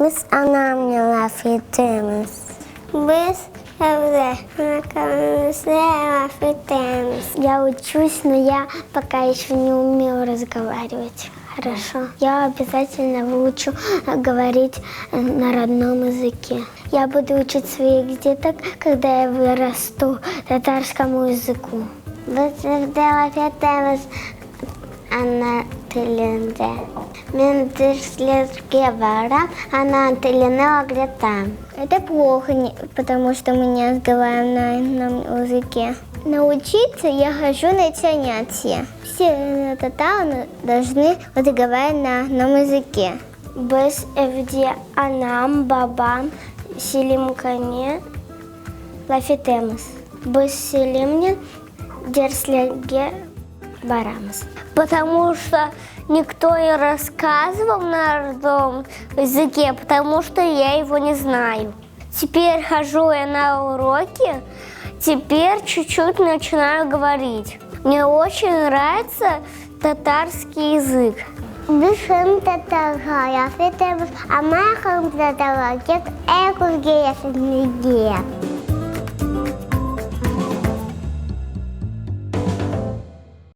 Biz anamla laf ettiğimiz. Biz evde anamızla laf ettiğimiz. Я учусь, но я пока еще не умею разговаривать хорошо. Я обязательно выучу говорить на родном языке. Я буду учить своих деток, когда я вырасту, татарскому языку. Biz evde laf ettiğimiz ana dilinde. Ben derslerге барам, ana dilini öğretim. Это плохо, потому что мы не разговариваем на одном языке. Научиться я хожу на занятия. Все татары должны разговаривать на одном языке. Biz evde anam, babam, Selim'le laf ettiğimiz. Biz Selim'le derslerге барамыз. Потому что никто не рассказывал на родном языке, потому что я его не знаю. Теперь хожу я на уроки, теперь чуть-чуть начинаю говорить. Мне очень нравится татарский язык. Bizim Tatarca laf ettiğimiz ama Tatarca en kuzey